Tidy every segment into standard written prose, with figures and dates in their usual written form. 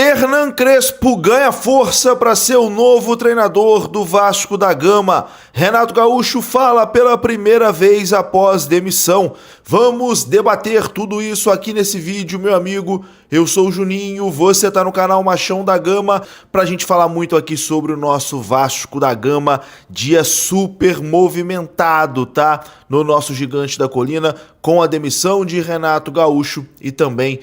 Hernan Crespo ganha força para ser o novo treinador do Vasco da Gama. Renato Gaúcho fala pela primeira vez após demissão. Vamos debater tudo isso aqui nesse vídeo, meu amigo. Eu sou o Juninho, você tá no canal Machão da Gama, pra gente falar muito aqui sobre o nosso Vasco da Gama. Dia super movimentado, tá? No nosso Gigante da Colina, com a demissão de Renato Gaúcho e também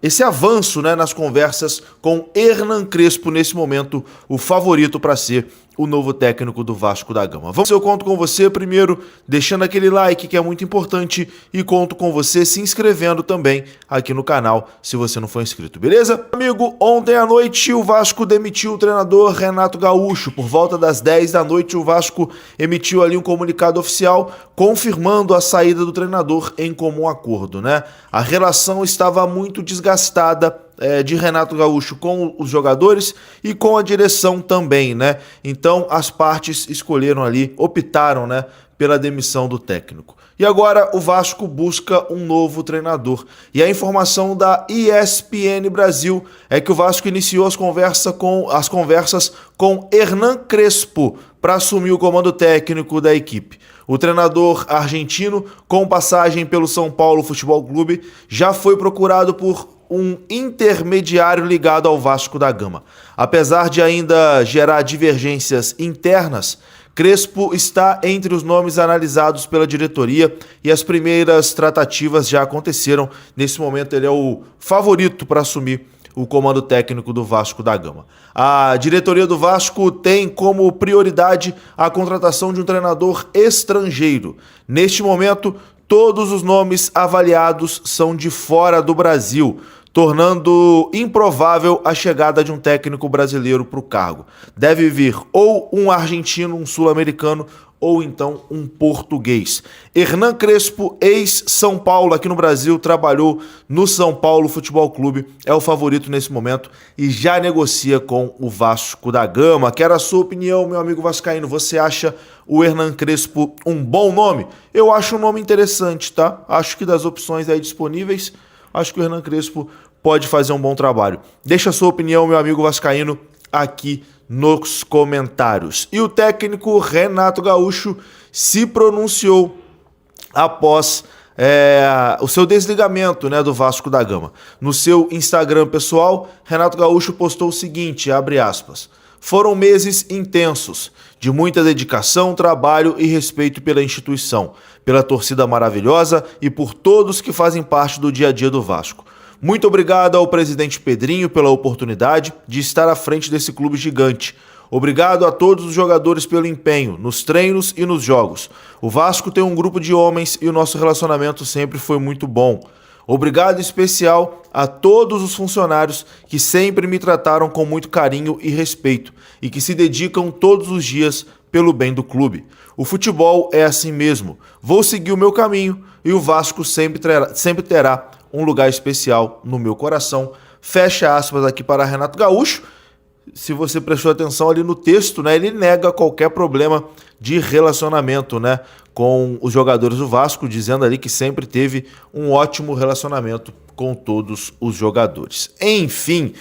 esse avanço, né, nas conversas com Hernan Crespo, nesse momento, o favorito para ser o novo técnico do Vasco da Gama. Eu conto com você primeiro, deixando aquele like que é muito importante, e conto com você se inscrevendo também aqui no canal, se você não for inscrito, beleza? Amigo, ontem à noite o Vasco demitiu o treinador Renato Gaúcho. Por volta das 10 da noite o Vasco emitiu ali um comunicado oficial confirmando a saída do treinador em comum acordo, né? A relação estava muito desgastada de Renato Gaúcho com os jogadores e com a direção também, né? Então as partes optaram, né, pela demissão do técnico. E agora o Vasco busca um novo treinador. E a informação da ESPN Brasil é que o Vasco iniciou as conversas com Hernan Crespo para assumir o comando técnico da equipe. O treinador argentino, com passagem pelo São Paulo Futebol Clube, já foi procurado por um intermediário ligado ao Vasco da Gama. Apesar de ainda gerar divergências internas, Crespo está entre os nomes analisados pela diretoria e as primeiras tratativas já aconteceram. Nesse momento ele é o favorito para assumir o comando técnico do Vasco da Gama. A diretoria do Vasco tem como prioridade a contratação de um treinador estrangeiro. Neste momento, todos os nomes avaliados são de fora do Brasil, tornando improvável a chegada de um técnico brasileiro para o cargo. Deve vir ou um argentino, um sul-americano, ou então um português. Hernan Crespo, ex-São Paulo aqui no Brasil, trabalhou no São Paulo Futebol Clube, é o favorito nesse momento e já negocia com o Vasco da Gama. Quero a sua opinião, meu amigo vascaíno. Você acha o Hernan Crespo um bom nome? Eu acho um nome interessante, tá? Acho que das opções aí disponíveis, acho que o Hernan Crespo pode fazer um bom trabalho. Deixa a sua opinião, meu amigo vascaíno, aqui nos comentários. E o técnico Renato Gaúcho se pronunciou após o seu desligamento, né, do Vasco da Gama. No seu Instagram pessoal, Renato Gaúcho postou o seguinte, abre aspas: "Foram meses intensos, de muita dedicação, trabalho e respeito pela instituição, pela torcida maravilhosa e por todos que fazem parte do dia a dia do Vasco. Muito obrigado ao presidente Pedrinho pela oportunidade de estar à frente desse clube gigante. Obrigado a todos os jogadores pelo empenho, nos treinos e nos jogos. O Vasco tem um grupo de homens e o nosso relacionamento sempre foi muito bom. Obrigado especial a todos os funcionários que sempre me trataram com muito carinho e respeito e que se dedicam todos os dias pelo bem do clube. O futebol é assim mesmo. Vou seguir o meu caminho e o Vasco sempre terá um lugar especial no meu coração." Fecha aspas aqui para Renato Gaúcho. Se você prestou atenção ali no texto, né, ele nega qualquer problema de relacionamento, né, com os jogadores do Vasco, dizendo ali que sempre teve um ótimo relacionamento com todos os jogadores. Enfim,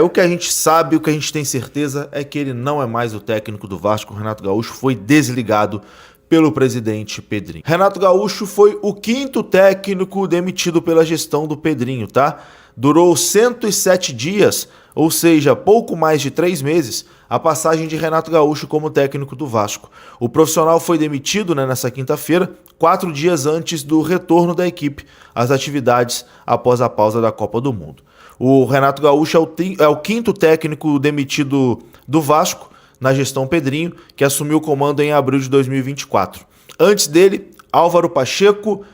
o que a gente sabe, o que a gente tem certeza é que ele não é mais o técnico do Vasco. O Renato Gaúcho foi desligado pelo presidente Pedrinho. Renato Gaúcho foi o quinto técnico demitido pela gestão do Pedrinho, tá? Durou 107 dias, ou seja, pouco mais de 3 meses, a passagem de Renato Gaúcho como técnico do Vasco. O profissional foi demitido, né, nessa quinta-feira, 4 dias antes do retorno da equipe às atividades após a pausa da Copa do Mundo. O Renato Gaúcho é o quinto técnico demitido do Vasco na gestão Pedrinho, que assumiu o comando em abril de 2024. Antes dele, Álvaro Pacheco,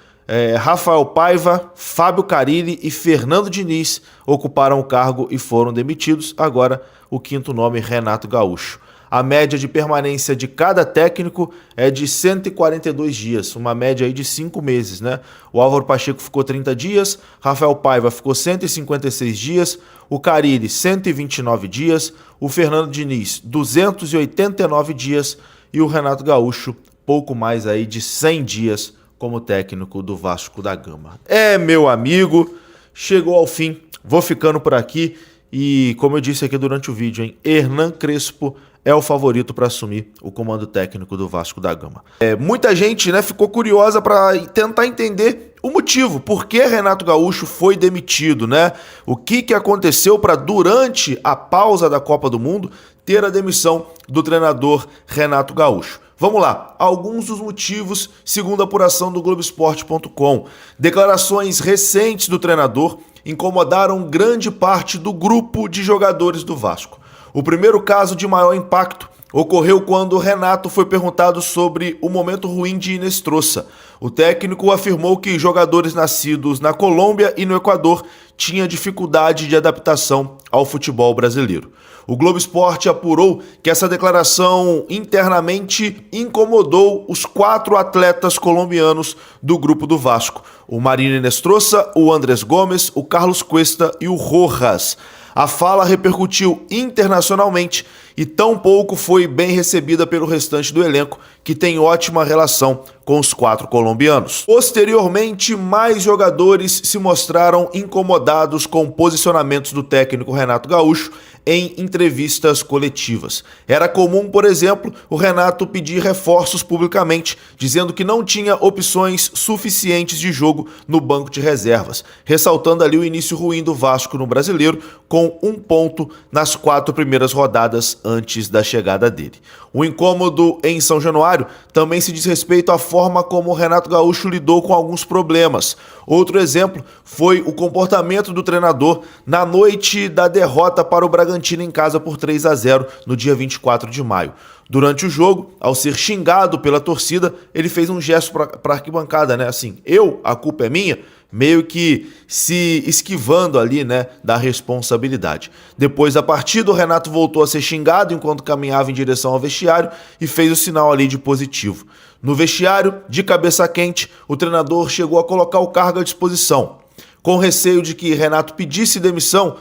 Rafael Paiva, Fábio Carille e Fernando Diniz ocuparam o cargo e foram demitidos. Agora, o quinto nome, Renato Gaúcho. A média de permanência de cada técnico é de 142 dias, uma média aí de 5 meses, né? O Álvaro Pacheco ficou 30 dias, Rafael Paiva ficou 156 dias, o Carille 129 dias, o Fernando Diniz 289 dias e o Renato Gaúcho pouco mais aí de 100 dias como técnico do Vasco da Gama. Meu amigo, chegou ao fim. Vou ficando por aqui e, como eu disse aqui durante o vídeo, Hernan Crespo é o favorito para assumir o comando técnico do Vasco da Gama. Muita gente, né, ficou curiosa para tentar entender o motivo, por que Renato Gaúcho foi demitido, né? O que aconteceu para, durante a pausa da Copa do Mundo, ter a demissão do treinador Renato Gaúcho. Vamos lá, alguns dos motivos, segundo a apuração do Globoesporte.com. Declarações recentes do treinador incomodaram grande parte do grupo de jogadores do Vasco. O primeiro caso de maior impacto ocorreu quando Renato foi perguntado sobre o momento ruim de Inestrosa. O técnico afirmou que jogadores nascidos na Colômbia e no Equador tinham dificuldade de adaptação ao futebol brasileiro. O Globo Esporte apurou que essa declaração internamente incomodou os 4 atletas colombianos do grupo do Vasco: o Marino Inestrosa, o Andrés Gomes, o Carlos Cuesta e o Rojas. A fala repercutiu internacionalmente e tampouco foi bem recebida pelo restante do elenco, que tem ótima relação com os 4 colombianos. Posteriormente, mais jogadores se mostraram incomodados com posicionamentos do técnico Renato Gaúcho em entrevistas coletivas. Era comum, por exemplo, o Renato pedir reforços publicamente, dizendo que não tinha opções suficientes de jogo no banco de reservas, ressaltando ali o início ruim do Vasco no Brasileiro, com 1 ponto nas 4 primeiras rodadas antes da chegada dele. O incômodo em São Januário também se diz respeito à forma como o Renato Gaúcho lidou com alguns problemas. Outro exemplo foi o comportamento do treinador na noite da derrota para o Bragantino em casa por 3-0 no dia 24 de maio. Durante o jogo, ao ser xingado pela torcida, ele fez um gesto para a arquibancada, né? Assim, a culpa é minha, meio que se esquivando ali, né, da responsabilidade. Depois da partida, o Renato voltou a ser xingado enquanto caminhava em direção ao vestiário e fez o sinal ali de positivo. No vestiário, de cabeça quente, o treinador chegou a colocar o cargo à disposição. Com receio de que Renato pedisse demissão,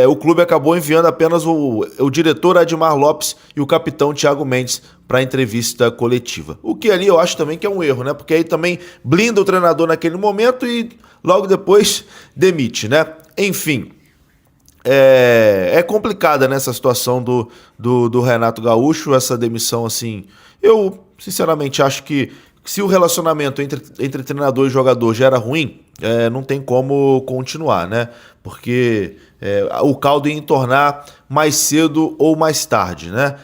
o clube acabou enviando apenas o diretor Admar Lopes e o capitão Thiago Mendes para a entrevista coletiva. O que ali eu acho também que é um erro, né? Porque aí também blinda o treinador naquele momento e logo depois demite, né? Enfim, é complicada nessa situação do Renato Gaúcho, essa demissão, assim. Eu, sinceramente, acho que se o relacionamento entre treinador e jogador já era ruim, não tem como continuar, né? Porque o caldo ia entornar mais cedo ou mais tarde, né?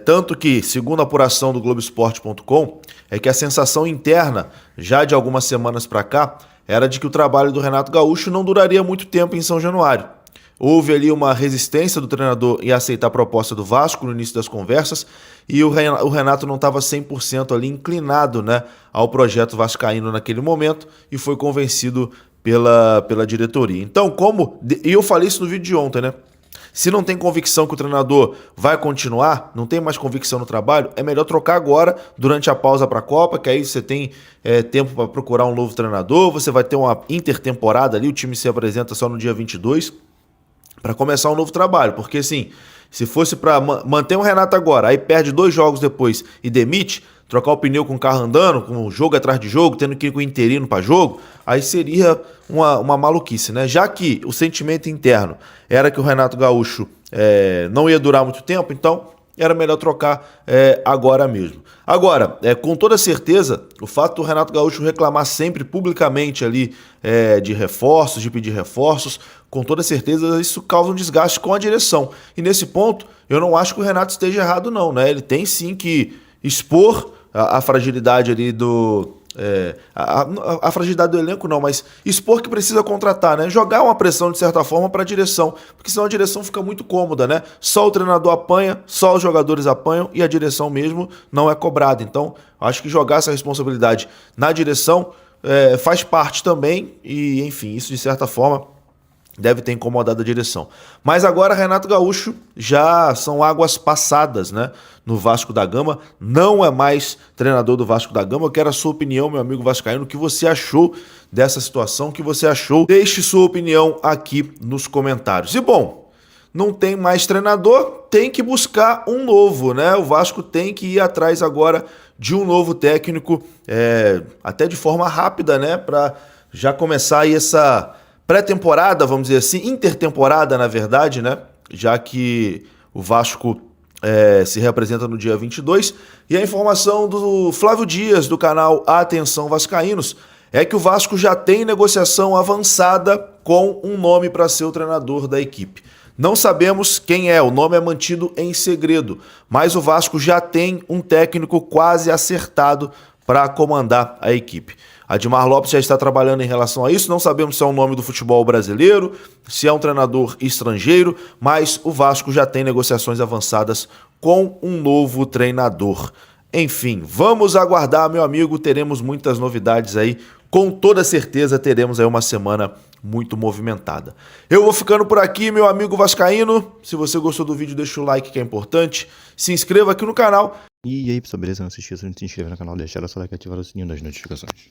Tanto que, segundo a apuração do Globoesporte.com, é que a sensação interna, já de algumas semanas para cá, era de que o trabalho do Renato Gaúcho não duraria muito tempo em São Januário. Houve ali uma resistência do treinador em aceitar a proposta do Vasco no início das conversas e o Renato não estava 100% ali inclinado, né, ao projeto vascaíno naquele momento e foi convencido pela diretoria. Então, e eu falei isso no vídeo de ontem, né? Se não tem convicção que o treinador vai continuar, não tem mais convicção no trabalho, é melhor trocar agora, durante a pausa para a Copa, que aí você tem tempo para procurar um novo treinador, você vai ter uma intertemporada ali, o time se apresenta só no dia 22, para começar um novo trabalho, porque assim, se fosse para manter o Renato agora, aí perde 2 jogos depois e demite, trocar o pneu com o carro andando, com jogo atrás de jogo, tendo que ir com o interino para jogo, aí seria uma maluquice, né? Já que o sentimento interno era que o Renato Gaúcho não ia durar muito tempo, então era melhor trocar agora mesmo. Agora, com toda certeza, o fato do Renato Gaúcho reclamar sempre publicamente ali de reforços, de pedir reforços, com toda certeza isso causa um desgaste com a direção. E nesse ponto, eu não acho que o Renato esteja errado não, né? Ele tem sim que expor a fragilidade ali a fragilidade do elenco não, mas expor que precisa contratar, né? Jogar uma pressão de certa forma para a direção, porque senão a direção fica muito cômoda, né? Só o treinador apanha, só os jogadores apanham e a direção mesmo não é cobrada. Então, acho que jogar essa responsabilidade na direção faz parte também e, enfim, isso de certa forma deve ter incomodado a direção. Mas agora Renato Gaúcho já são águas passadas, né? No Vasco da Gama, não é mais treinador do Vasco da Gama. Eu quero a sua opinião, meu amigo vascaíno, o que você achou dessa situação, o que você achou. Deixe sua opinião aqui nos comentários. E bom, não tem mais treinador, tem que buscar um novo, né? O Vasco tem que ir atrás agora de um novo técnico, até de forma rápida, né? Para já começar aí pré-temporada, vamos dizer assim, intertemporada, na verdade, né? Já que o Vasco se representa no dia 22. E a informação do Flávio Dias, do canal Atenção Vascaínos, é que o Vasco já tem negociação avançada com um nome para ser o treinador da equipe. Não sabemos quem é, o nome é mantido em segredo, mas o Vasco já tem um técnico quase acertado para comandar a equipe. Admar Lopes já está trabalhando em relação a isso, não sabemos se é um nome do futebol brasileiro, se é um treinador estrangeiro, mas o Vasco já tem negociações avançadas com um novo treinador. Enfim, vamos aguardar, meu amigo, teremos muitas novidades aí, com toda certeza teremos aí uma semana muito movimentada. Eu vou ficando por aqui, meu amigo vascaíno. Se você gostou do vídeo, deixa o like que é importante, se inscreva aqui no canal. E aí pessoal, beleza? Não se esqueçam de se inscrever no canal, deixar o seu like e ativar o sininho das notificações.